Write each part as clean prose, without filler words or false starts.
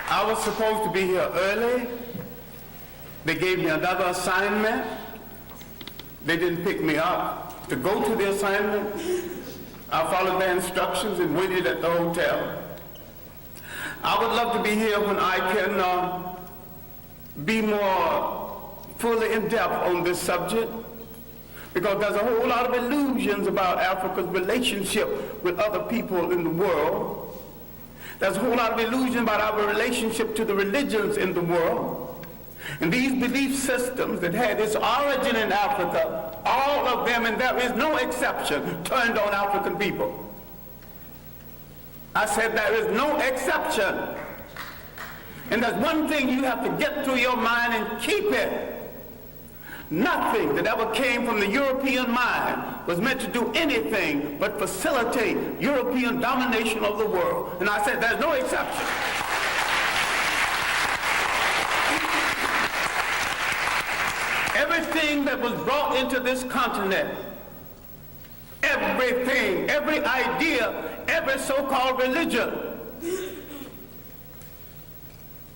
I was supposed to be here early. They gave me another assignment. They didn't pick me up to go to the assignment. I followed their instructions and waited at the hotel. I would love to be here when I can be more fully in depth on this subject, because there's a whole lot of illusions about Africa's relationship with other people in the world. There's a whole lot of illusion about our relationship to the religions in the world. And these belief systems that had its origin in Africa, all of them, and there is no exception, turned on African people. I said there is no exception. And there's one thing you have to get through your mind and keep it. Nothing that ever came from the European mind was meant to do anything but facilitate European domination of the world. And I said there's no exception. Everything that was brought into this continent, everything, every idea, every so-called religion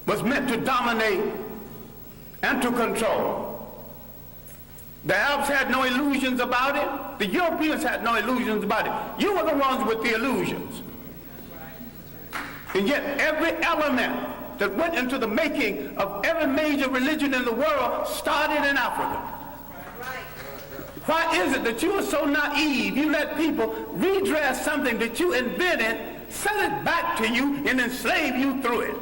was meant to dominate and to control. The Arabs had no illusions about it. The Europeans had no illusions about it. You were the ones with the illusions. And yet every element that went into the making of every major religion in the world started in Africa. Why is it that you are so naive? You let people redress something that you invented, sell it back to you, and enslave you through it.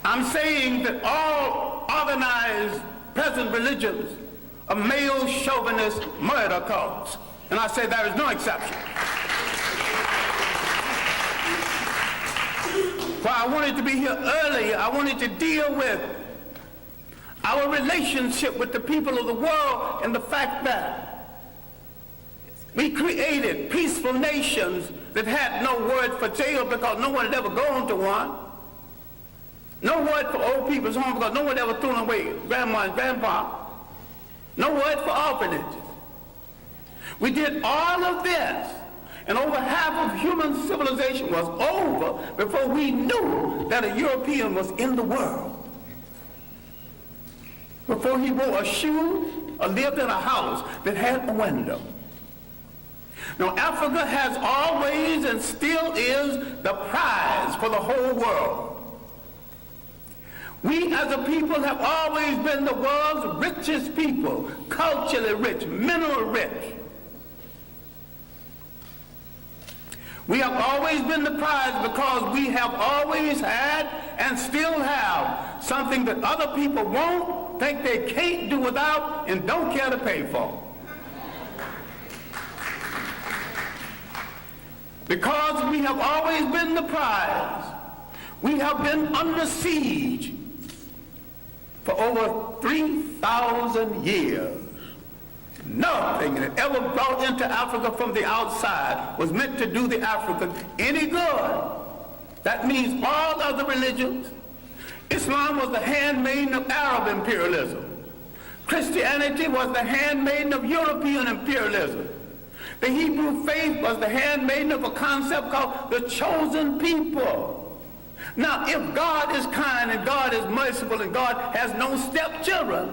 I'm saying that all organized present religions are male chauvinist murder cults. And I say there is no exception. Why I wanted to be here earlier, I wanted to deal with our relationship with the people of the world and the fact that we created peaceful nations that had no word for jail because no one had ever gone to one. No word for old people's home because no one ever threw away grandma and grandpa. No word for orphanages. We did all of this, and over half of human civilization was over before we knew that a European was in the world. Before he wore a shoe or lived in a house that had a window. Now, Africa has always and still is the prize for the whole world. We as a people have always been the world's richest people, culturally rich, mineral rich. We have always been the prize because we have always had and still have something that other people won't, think they can't do without, and don't care to pay for. Because we have always been the prize, we have been under siege for over 3,000 years. Nothing that ever brought into Africa from the outside was meant to do the Africans any good. That means all other religions. Islam was the handmaiden of Arab imperialism. Christianity was the handmaiden of European imperialism. The Hebrew faith was the handmaiden of a concept called the chosen people. Now, if God is kind and God is merciful and God has no stepchildren,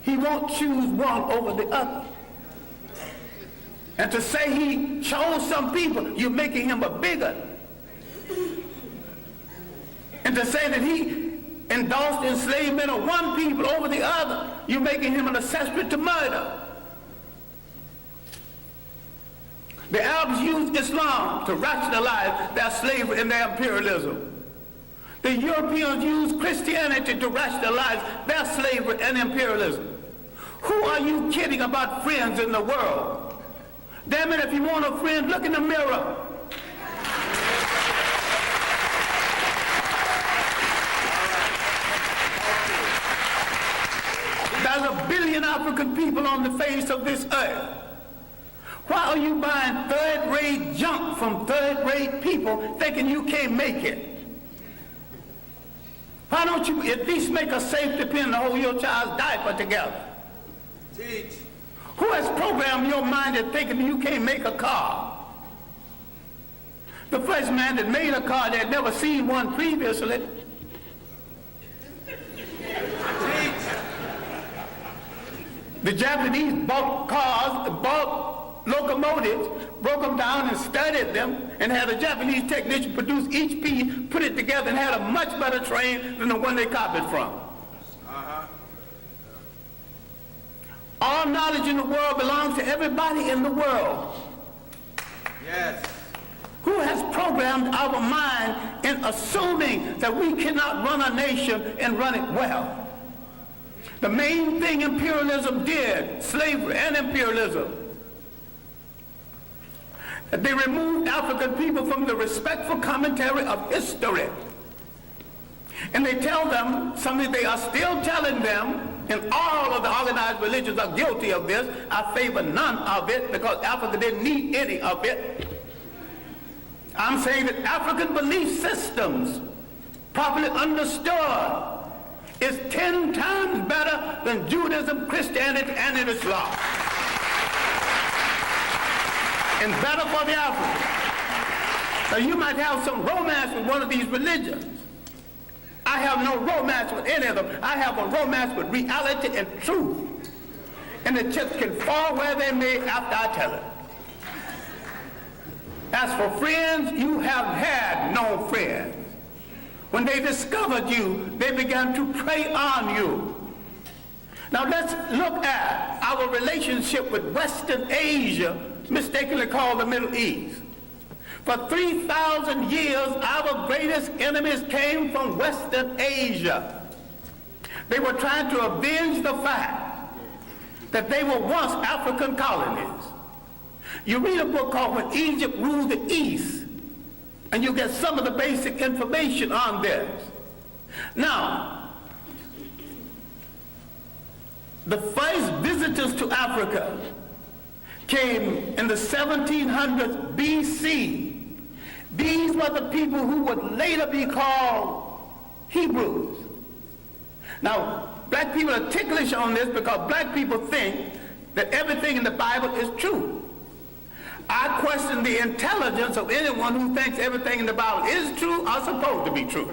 he won't choose one over the other. And to say he chose some people, you're making him a bigot. And to say that he endorsed enslavement of one people over the other, you're making him an accessory to murder. The Arabs used Islam to rationalize their slavery and their imperialism. The Europeans used Christianity to rationalize their slavery and imperialism. Who are you kidding about friends in the world? Damn it, if you want a friend, look in the mirror. There's 1 billion African people on the face of this earth. Why are you buying third-rate junk from third-rate people thinking you can't make it? Why don't you at least make a safety pin to hold your child's diaper together? Teach. Who has programmed your mind into thinking you can't make a car? The first man that made a car, they had never seen one previously. The Japanese bought cars, bought locomotives, broke them down and studied them, and had a Japanese technician produce each piece, put it together, and had a much better train than the one they copied from. All knowledge in the world belongs to everybody in the world. Yes. Who has programmed our mind in assuming that we cannot run a nation and run it well? The main thing imperialism did, slavery and imperialism, that they removed African people from the respectful commentary of history. And they tell them something they are still telling them, and all of the organized religions are guilty of this. I favor none of it because Africa didn't need any of it. I'm saying that African belief systems, properly understood, is 10 times better than Judaism, Christianity, and Islam. And better for the African. Now you might have some romance with one of these religions. I have no romance with any of them. I have a romance with reality and truth. And the chips can fall where they may after I tell it. As for friends, you have had no friends. When they discovered you, they began to prey on you. Now let's look at our relationship with Western Asia, mistakenly called the Middle East. For 3,000 years, our greatest enemies came from Western Asia. They were trying to avenge the fact that they were once African colonies. You read a book called When Egypt Ruled the East, and you get some of the basic information on this. Now, the first visitors to Africa came in the 1700s BC. These were the people who would later be called Hebrews. Now, black people are ticklish on this because black people think that everything in the Bible is true. I question the intelligence of anyone who thinks everything in the Bible is true or supposed to be true.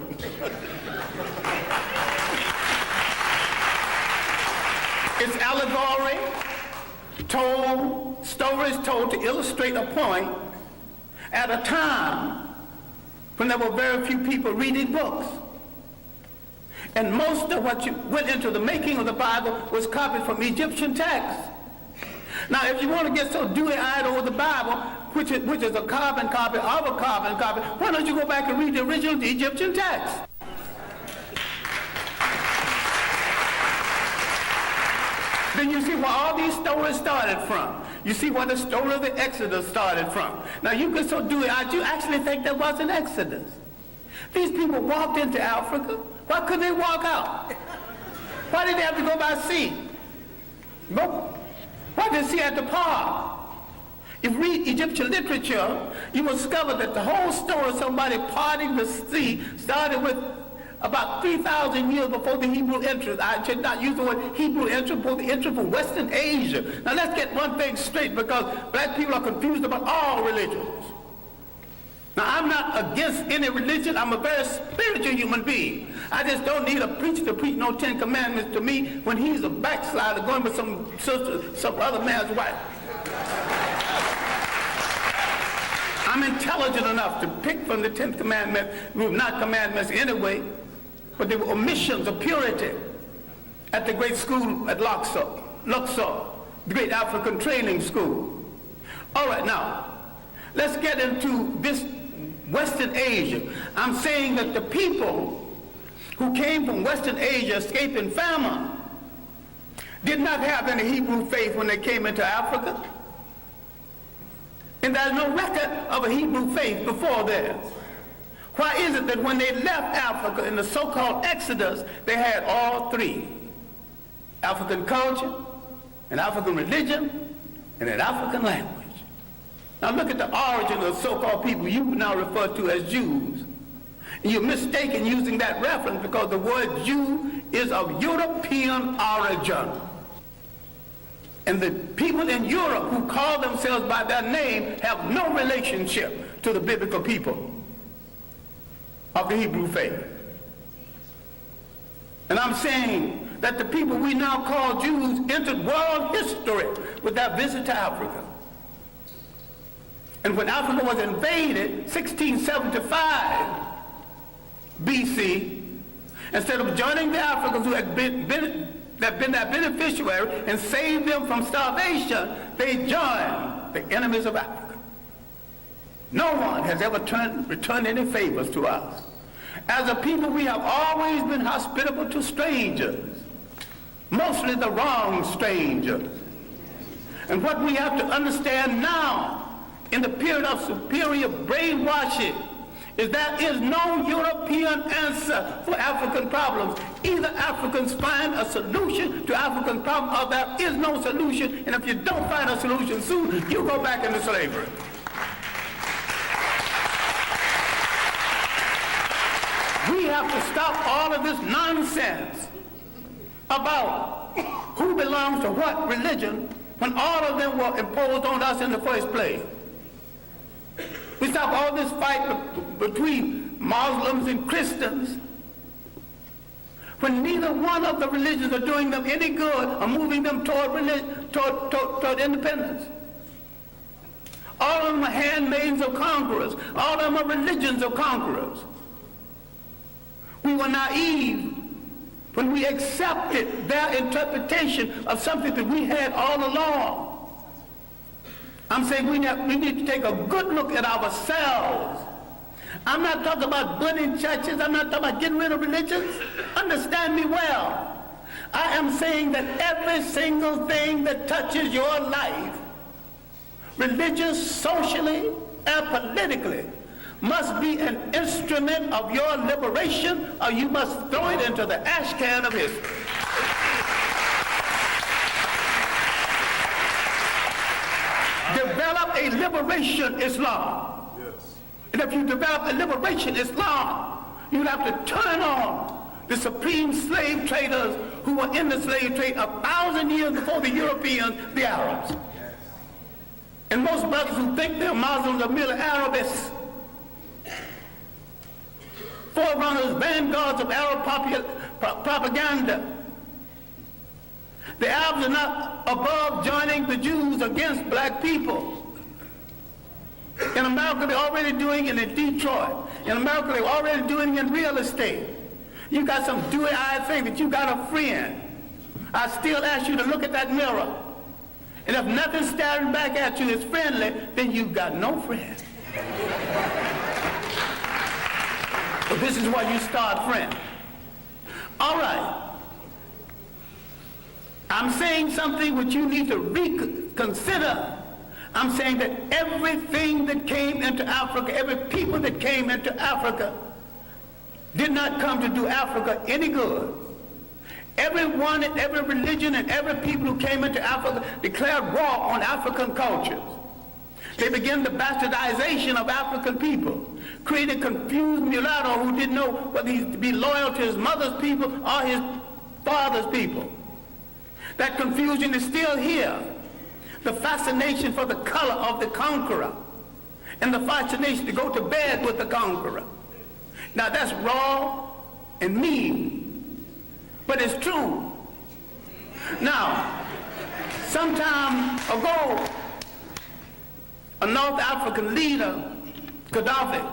It's allegory, stories told to illustrate a point at a time when there were very few people reading books. And most of what went into the making of the Bible was copied from Egyptian texts. Now, if you want to get so dewy-eyed over the Bible, which is a carbon copy of a carbon copy, why don't you go back and read the original Egyptian text? Then you see where all these stories started from. You see where the story of the Exodus started from. Now, you get so dewy-eyed, you actually think there was an Exodus. These people walked into Africa. Why couldn't they walk out? Why did they have to go by sea? Go. Why did they see at the park? If you read Egyptian literature, you will discover that the whole story of somebody parting the sea started with about 3,000 years before the Hebrew entrance. I should not use the word Hebrew entrance, before the entrance from Western Asia. Now let's get one thing straight, because black people are confused about all religions. Now I'm not against any religion. I'm a very spiritual human being. I just don't need a preacher to preach no 10 commandments to me when he's a backslider going with some sister, some other man's wife. I'm intelligent enough to pick from the 10th commandment, not commandments anyway, but they were omissions of purity at the great school at Luxor, the great African training school. All right, now, let's get into this Western Asia. I'm saying that the people who came from Western Asia escaping famine did not have any Hebrew faith when they came into Africa. And there's no record of a Hebrew faith before there. Why is it that when they left Africa in the so-called Exodus, they had all three? African culture, an African religion, and an African language. Now look at the origin of the so-called people you now refer to as Jews. And you're mistaken using that reference because the word Jew is of European origin. And the people in Europe who call themselves by their name have no relationship to the biblical people of the Hebrew faith. And I'm saying that the people we now call Jews entered world history with their visit to Africa. And when Africa was invaded, 1675 BC, instead of joining the Africans who had been their beneficiary and saved them from starvation, they joined the enemies of Africa. No one has ever returned any favors to us. As a people, we have always been hospitable to strangers, mostly the wrong strangers. And what we have to understand now, in the period of superior brainwashing, is there is no European answer for African problems. Either Africans find a solution to African problems, or there is no solution, and if you don't find a solution soon, you go back into slavery. We have to stop all of this nonsense about who belongs to what religion when all of them were imposed on us in the first place. We stop all this fight between Muslims and Christians when neither one of the religions are doing them any good or moving them toward independence. All of them are handmaids of conquerors. All of them are religions of conquerors. We were naive when we accepted their interpretation of something that we had all along. I'm saying we need to take a good look at ourselves. I'm not talking about burning churches. I'm not talking about getting rid of religions. Understand me well. I am saying that every single thing that touches your life, religious, socially, and politically, must be an instrument of your liberation, or you must throw it into the ash can of history. Develop a liberation Islam. Yes. And if you develop a liberation Islam, you'll have to turn on the supreme slave traders who were in the slave trade 1,000 years before the Europeans, the Arabs. Yes. And most brothers who think they're Muslims are merely Arabists. Forerunners, vanguards of Arab propaganda. The Arabs are not above joining the Jews against black people. In America, they're already doing it in Detroit. In America, they're already doing it in real estate. You got some dewy-eyed thing that you got a friend. I still ask you to look at that mirror. And if nothing staring back at you is friendly, then you got no friend. But this is why you start friends. All right. I'm saying something which you need to reconsider. I'm saying that everything that came into Africa, every people that came into Africa, did not come to do Africa any good. Everyone and every religion and every people who came into Africa declared war on African cultures. They began the bastardization of African people, created confused mulatto who didn't know whether he'd be loyal to his mother's people or his father's people. That confusion is still here. The fascination for the color of the conqueror and the fascination to go to bed with the conqueror. Now that's raw and mean, but it's true. Now, some time ago, a North African leader, Gaddafi,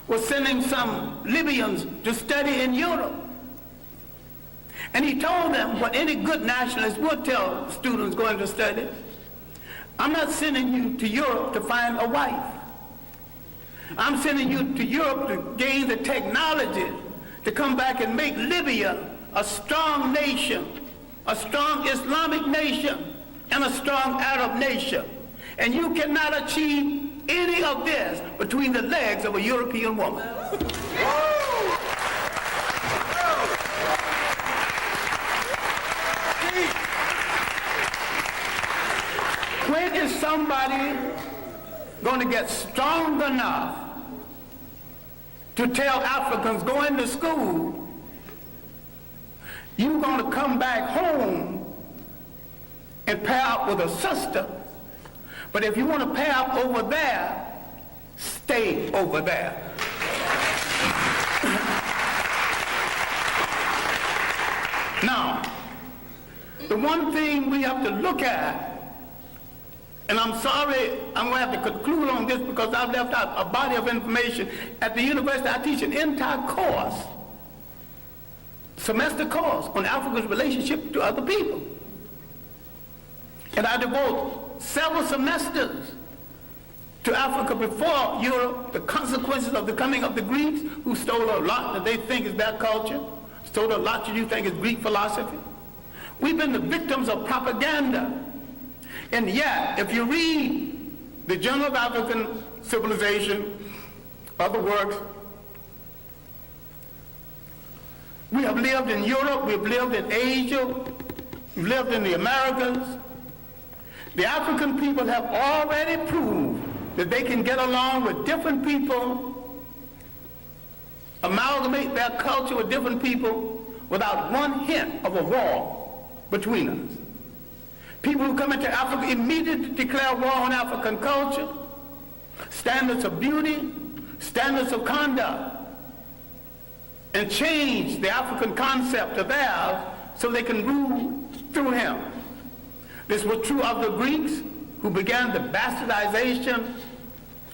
was sending some Libyans to study in Europe. And he told them what any good nationalist would tell students going to study: I'm not sending you to Europe to find a wife. I'm sending you to Europe to gain the technology to come back and make Libya a strong nation, a strong Islamic nation, and a strong Arab nation. And you cannot achieve any of this between the legs of a European woman. When is somebody going to get strong enough to tell Africans going to school, you're going to come back home and pair up with a sister. But if you want to pair up over there, stay over there. Now, the one thing we have to look at, and I'm sorry, I'm going to have to conclude on this because I've left out a body of information. At the university, I teach an entire course, semester course, on Africa's relationship to other people. And I devote several semesters to Africa before Europe, the consequences of the coming of the Greeks, who stole a lot that they think is their culture, stole a lot that you think is Greek philosophy. We've been the victims of propaganda. And yet, if you read the Journal of African Civilization, other works, we have lived in Europe, we've lived in Asia, we've lived in the Americas. The African people have already proved that they can get along with different people, amalgamate their culture with different people without one hint of a war between us. People who come into Africa immediately declare war on African culture, standards of beauty, standards of conduct, and change the African concept of theirs so they can rule through him. This was true of the Greeks, who began the bastardization,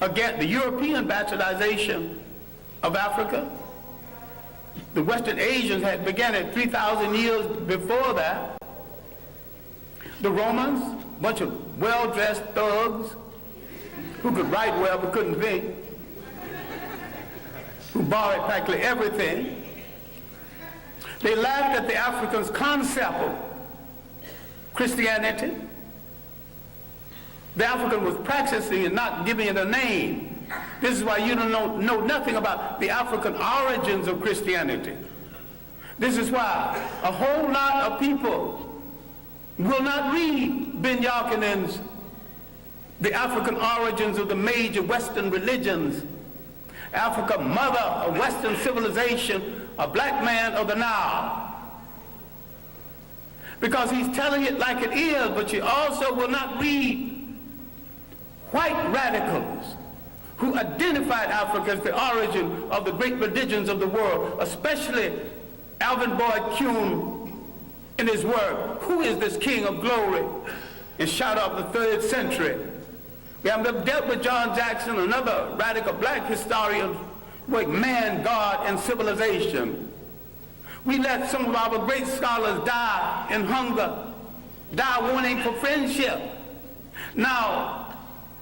again, the European bastardization of Africa. The Western Asians had begun it 3,000 years before that. The Romans, a bunch of well-dressed thugs who could write well but couldn't think, who borrowed practically everything. They laughed at the Africans' concept of Christianity. The African was practicing and not giving it a name. This is why you don't know nothing about the African origins of Christianity. This is why a whole lot of people will not read Ben Yakinen's The African Origins of the Major Western Religions, Africa, Mother of Western Civilization, a Black Man of the Nile. Because he's telling it like it is, but you also will not read white radicals who identified Africa as the origin of the great religions of the world, especially Alvin Boyd Kuhn in his work, Who is This King of Glory? In Shadow of the 3rd Century. We have dealt with John Jackson, another radical black historian, with man, God, and civilization. We let some of our great scholars die in hunger, die wanting for friendship. Now,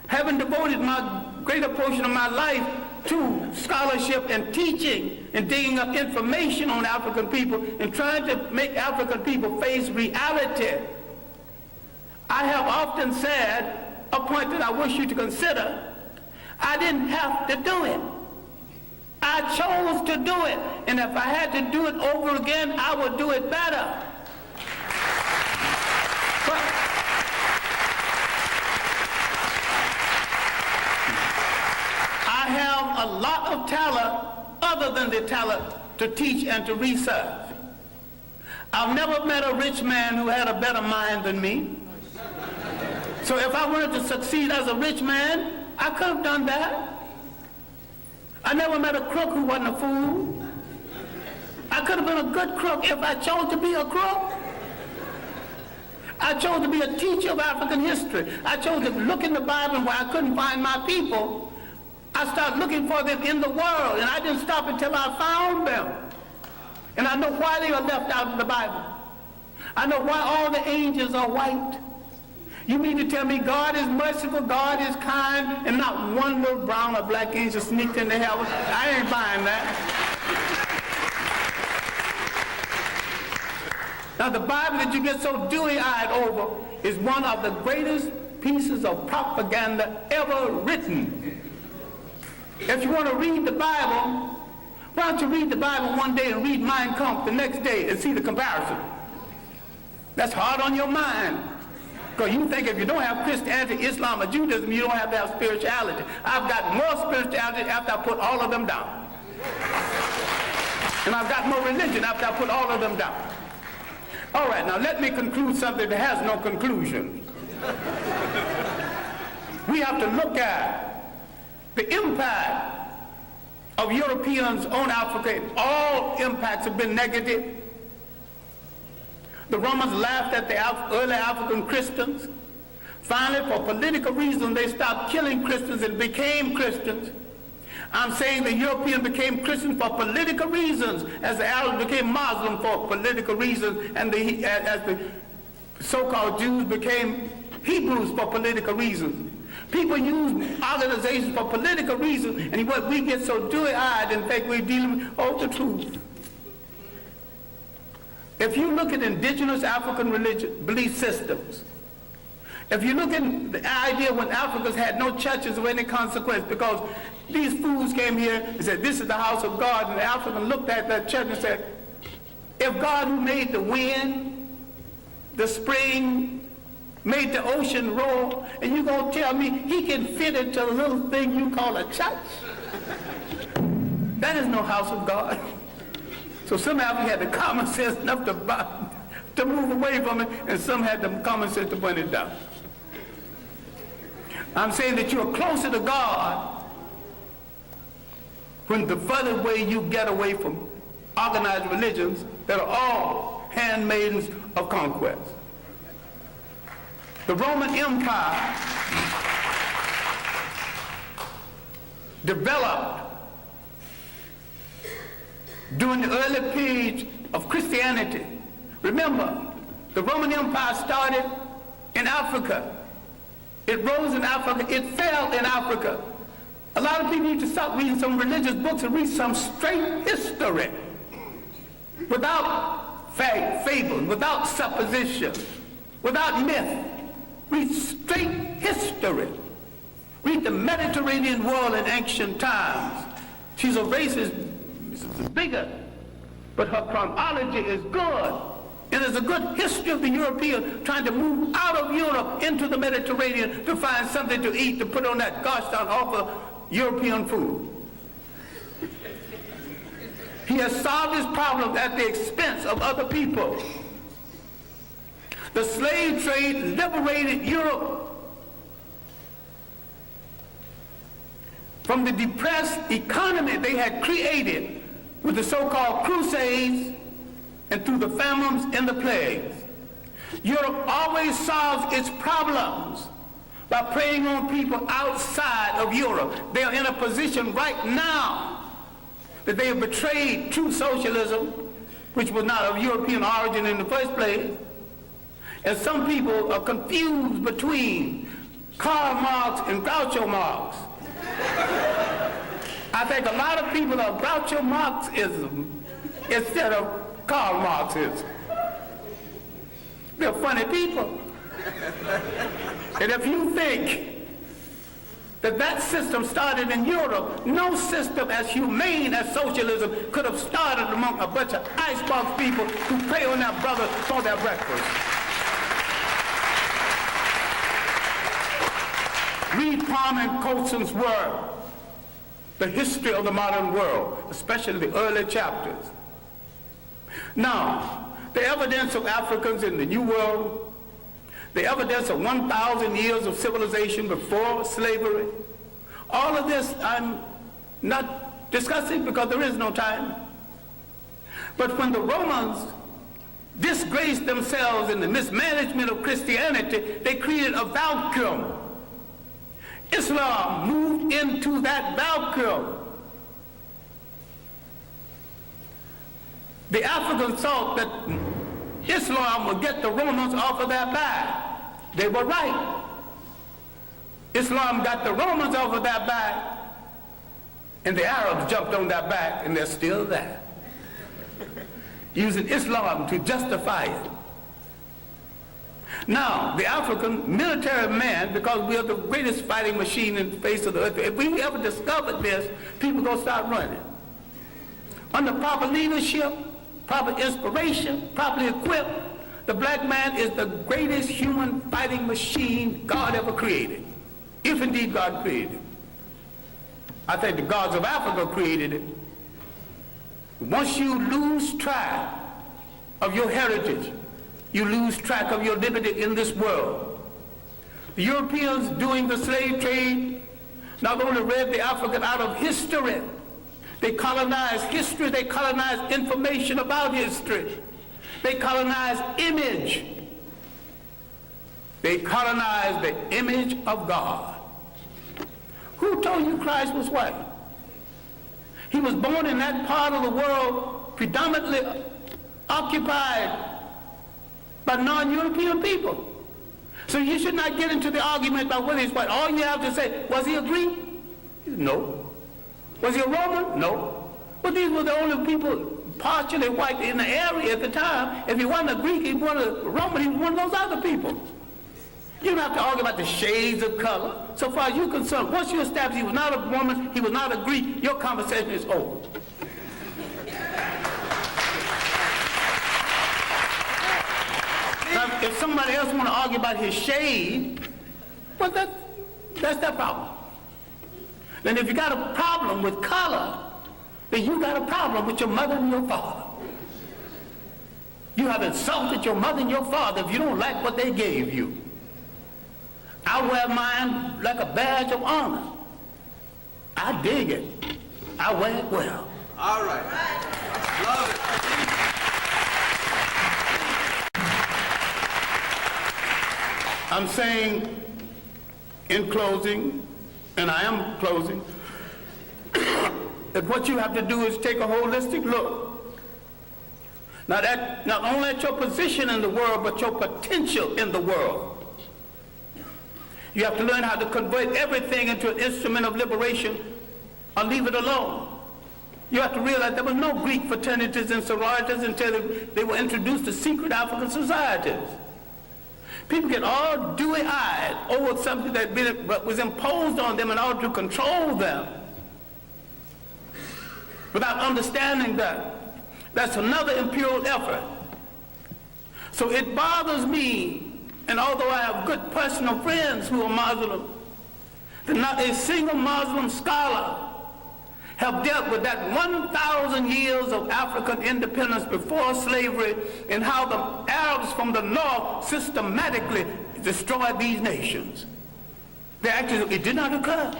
having devoted my greater portion of my life to scholarship and teaching and digging up information on African people and trying to make African people face reality, I have often said, a point that I wish you to consider, I didn't have to do it. I chose to do it, and if I had to do it over again, I would do it better. But I have a lot of talent other than the talent to teach and to research. I've never met a rich man who had a better mind than me. So if I wanted to succeed as a rich man, I could have done that. I never met a crook who wasn't a fool. I could have been a good crook if I chose to be a crook. I chose to be a teacher of African history. I chose to look in the Bible where I couldn't find my people. I started looking for them in the world, and I didn't stop until I found them. And I know why they are left out of the Bible. I know why all the angels are white. You mean to tell me God is merciful, God is kind, and not one little brown or black angel sneaked into heaven? I ain't buying that. Now the Bible that you get so dewy-eyed over is one of the greatest pieces of propaganda ever written. If you want to read the Bible, why don't you read the Bible one day and read Mein Kampf the next day and see the comparison? That's hard on your mind. Because you think if you don't have Christianity, Islam, or Judaism, you don't have that spirituality. I've got more spirituality after I put all of them down. And I've got more religion after I put all of them down. All right, now let me conclude something that has no conclusion. We have to look at the impact of Europeans on Africa. All impacts have been negative. The Romans laughed at the early African Christians. Finally, for political reasons, they stopped killing Christians and became Christians. I'm saying the Europeans became Christians for political reasons, as the Arabs became Muslim for political reasons, and as the so-called Jews became Hebrews for political reasons. People use organizations for political reasons, and what we get so dewy-eyed and think we're dealing with the truth. If you look at indigenous African religion belief systems, if you look at the idea when Africans had no churches of any consequence because these fools came here and said, this is the house of God, and the African looked at that church and said, if God who made the wind, the spring, made the ocean roar, and you're going to tell me he can fit into a little thing you call a church? That is no house of God. So some Africans had the common sense enough to move away from it, and some had the common sense to burn it down. I'm saying that you're closer to God when the further away you get away from organized religions that are all handmaidens of conquest. The Roman Empire developed during the early period of Christianity. Remember, the Roman Empire started in Africa. It rose in Africa. It fell in Africa. A lot of people need to stop reading some religious books and read some straight history without fable, without supposition, without myth. Read straight history. Read the Mediterranean world in ancient times. She's a racist, bigger, but her chronology is good. And there's a good history of the European trying to move out of Europe into the Mediterranean to find something to eat, to put on that gosh darn awful European food. He has solved his problem at the expense of other people. The slave trade liberated Europe from the depressed economy they had created with the so-called Crusades and through the famines and the plagues. Europe always solves its problems by preying on people outside of Europe. They are in a position right now that they have betrayed true socialism, which was not of European origin in the first place. And some people are confused between Karl Marx and Groucho Marx. I think a lot of people are Groucho Marxism instead of Karl Marxism. They're funny people. And if you think that that system started in Europe, no system as humane as socialism could have started among a bunch of icebox people who prey on their brothers for their breakfast. Read Parman Colson's work, The History of the Modern World, especially the early chapters. Now, the evidence of Africans in the New World, the evidence of 1,000 years of civilization before slavery, all of this I'm not discussing because there is no time. But when the Romans disgraced themselves in the mismanagement of Christianity, they created a vacuum. Islam moved into that vacuum. The Africans thought that Islam would get the Romans off of their back. They were right. Islam got the Romans off of their back, and the Arabs jumped on their back, and they're still there, using Islam to justify it. Now, the African military man, because we are the greatest fighting machine in the face of the earth, if we ever discovered this, people are going to start running. Under proper leadership, proper inspiration, properly equipped, the black man is the greatest human fighting machine God ever created, if indeed God created it. I think the gods of Africa created it. Once you lose track of your heritage, you lose track of your liberty in this world. The Europeans doing the slave trade not only read the African out of history, they colonized history, they colonized information about history, they colonized image. They colonized the image of God. Who told you Christ was white? He was born in that part of the world predominantly occupied by non-European people. So you should not get into the argument about whether he's white. All you have to say, was he a Greek? No. Was he a Roman? No. But these were the only people partially white in the area at the time. If he wasn't a Greek, he wasn't a Roman, he was one of those other people. You don't have to argue about the shades of color. So far as you're concerned, once you establish he was not a Roman, he was not a Greek, your conversation is over. Now, if somebody else want to argue about his shade, well, that's their problem. Then if you got a problem with color, then you got a problem with your mother and your father. You have insulted your mother and your father if you don't like what they gave you. I wear mine like a badge of honor. I dig it. I wear it well. All right. Love it. I'm saying in closing, and I am closing, that what you have to do is take a holistic look. Not only at your position in the world, but your potential in the world. You have to learn how to convert everything into an instrument of liberation or leave it alone. You have to realize there was no Greek fraternities and sororities until they were introduced to secret African societies. People get all dewy-eyed over something that was imposed on them in order to control them without understanding that. That's another imperial effort. So it bothers me, and although I have good personal friends who are Muslim, that not a single Muslim scholar have dealt with that 1,000 years of African independence before slavery and how the Arabs from the north systematically destroyed these nations. It did not occur.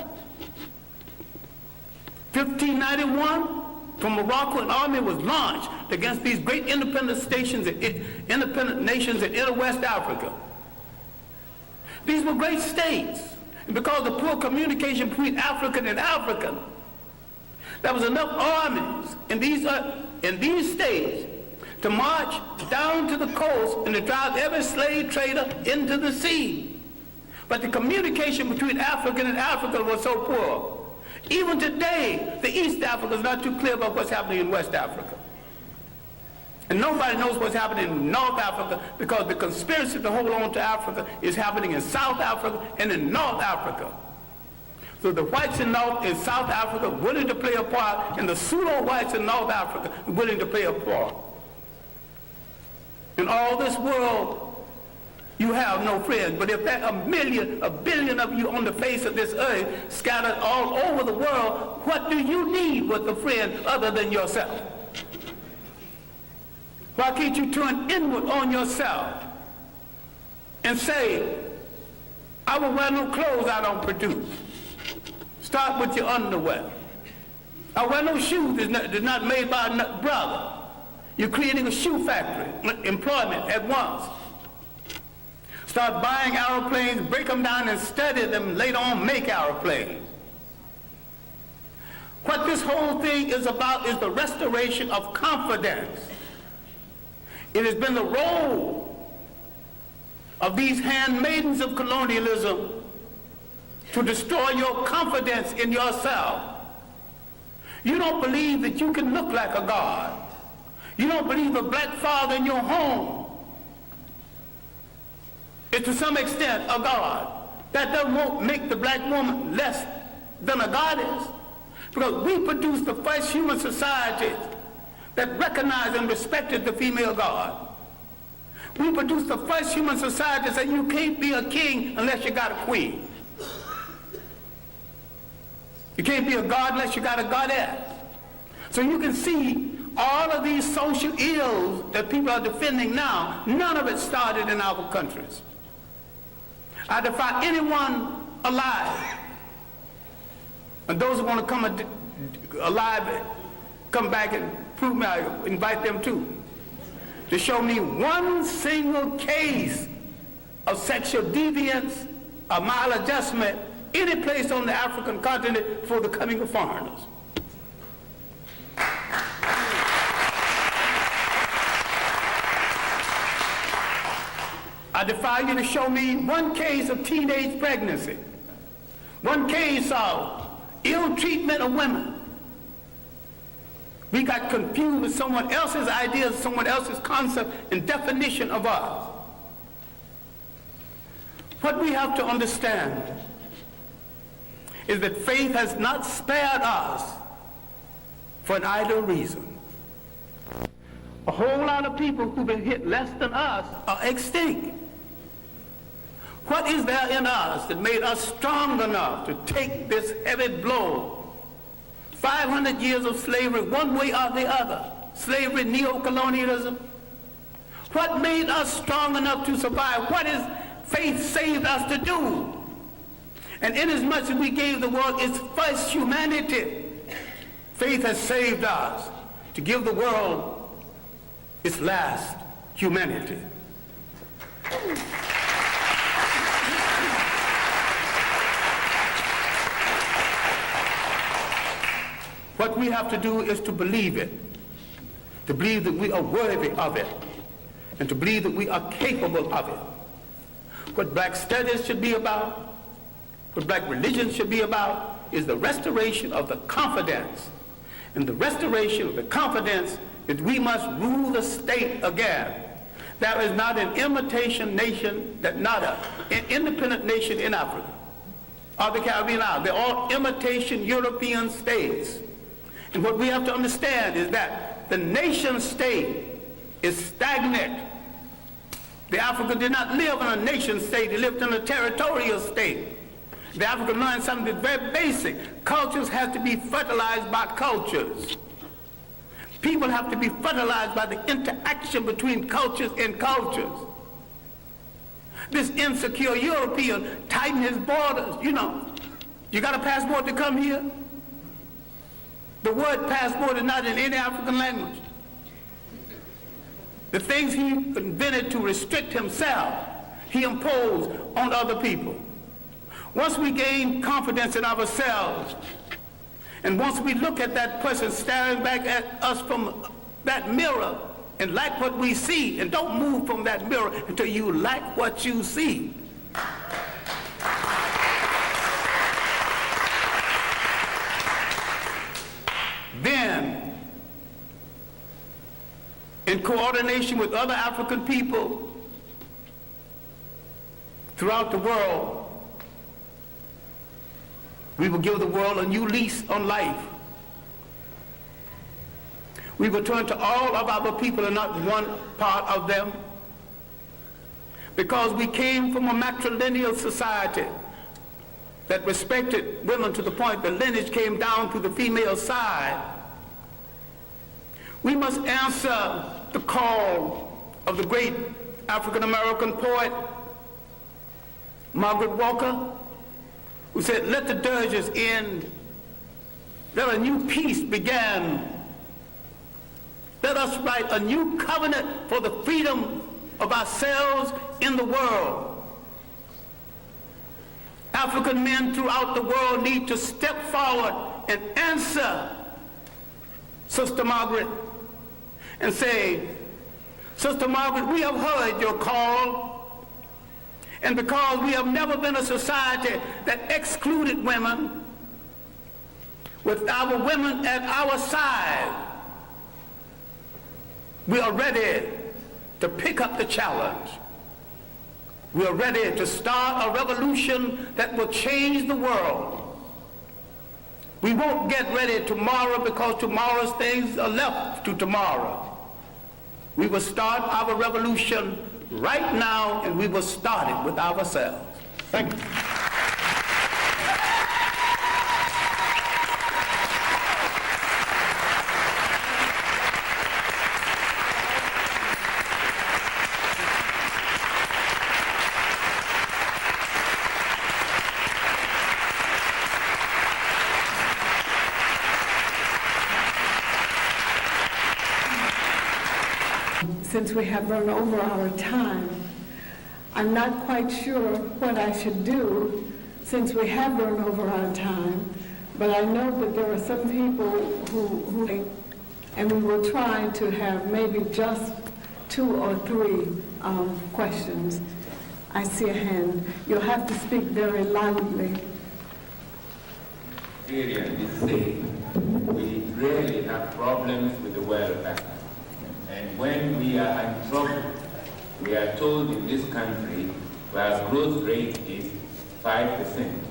1591, from Morocco, an army was launched against these great independent nations in inner West Africa. These were great states, and because of poor communication between African and African, there was enough armies in these states to march down to the coast and to drive every slave trader into the sea. But the communication between African and African was so poor. Even today, the East Africa is not too clear about what's happening in West Africa. And nobody knows what's happening in North Africa because the conspiracy to hold on to Africa is happening in South Africa and in North Africa. So the whites in South Africa willing to play a part, and the pseudo-whites in North Africa willing to play a part. In all this world, you have no friends. But if there are a billion of you on the face of this earth scattered all over the world, what do you need with a friend other than yourself? Why can't you turn inward on yourself and say, I will wear no clothes I don't produce. Start with your underwear. I wear no shoes that's not made by a brother. You're creating a shoe factory, employment at once. Start buying airplanes, break them down and study them, later on make airplanes. What this whole thing is about is the restoration of confidence. It has been the role of these handmaidens of colonialism to destroy your confidence in yourself. You don't believe that you can look like a god. You don't believe a black father in your home is to some extent a god. That doesn't make the black woman less than a goddess, because we produced the first human societies that recognized and respected the female god. We produced the first human society that said you can't be a king unless you got a queen. You can't be a god unless you got a goddess. So you can see all of these social ills that people are defending now, none of it started in our countries. I defy anyone alive, and those who want to come alive, come back and prove me, I invite them too, to show me one single case of sexual deviance or maladjustment any place on the African continent for the coming of foreigners. I defy you to show me one case of teenage pregnancy, one case of ill treatment of women. We got confused with someone else's ideas, someone else's concept and definition of us. What we have to understand is that faith has not spared us for an idle reason. A whole lot of people who've been hit less than us are extinct. What is there in us that made us strong enough to take this heavy blow? 500 years of slavery, one way or the other. Slavery, neo-colonialism. What made us strong enough to survive? What is faith saved us to do? And inasmuch as we gave the world its first humanity, faith has saved us to give the world its last humanity. What we have to do is to believe it, to believe that we are worthy of it, and to believe that we are capable of it. What black studies should be about, what black religion should be about, is the restoration of the confidence. And the restoration of the confidence is we must rule the state again. There is not an imitation nation, an independent nation in Africa or the Caribbean islands. They're all imitation European states. And what we have to understand is that the nation state is stagnant. The African did not live in a nation state, he lived in a territorial state. The African learned something very basic. Cultures have to be fertilized by cultures. People have to be fertilized by the interaction between cultures and cultures. This insecure European tightened his borders. You know, you got a passport to come here? The word passport is not in any African language. The things he invented to restrict himself, he imposed on other people. Once we gain confidence in ourselves, and once we look at that person staring back at us from that mirror and like what we see, and don't move from that mirror until you like what you see. Then, in coordination with other African people throughout the world, we will give the world a new lease on life. We will turn to all of our people and not one part of them, because we came from a matrilineal society that respected women to the point the lineage came down to the female side. We must answer the call of the great African-American poet, Margaret Walker, who said, "Let the dirges end, let a new peace begin. Let us write a new covenant for the freedom of ourselves in the world." African men throughout the world need to step forward and answer Sister Margaret and say, "Sister Margaret, we have heard your call, and because we have never been a society that excluded women, with our women at our side, we are ready to pick up the challenge. We are ready to start a revolution that will change the world. We won't get ready tomorrow because tomorrow's things are left to tomorrow. We will start our revolution right now, and we will start it with ourselves." Thank you. since we have run over our time. I'm not quite sure what I should do since we have run over our time, but I know that there are some people who and we will try to have maybe just 2 or 3 questions. I see a hand. You'll have to speak very loudly. Syrian is saying we really have problems with the welfare. And when we are in trouble, we are told in this country where growth rate is 5%.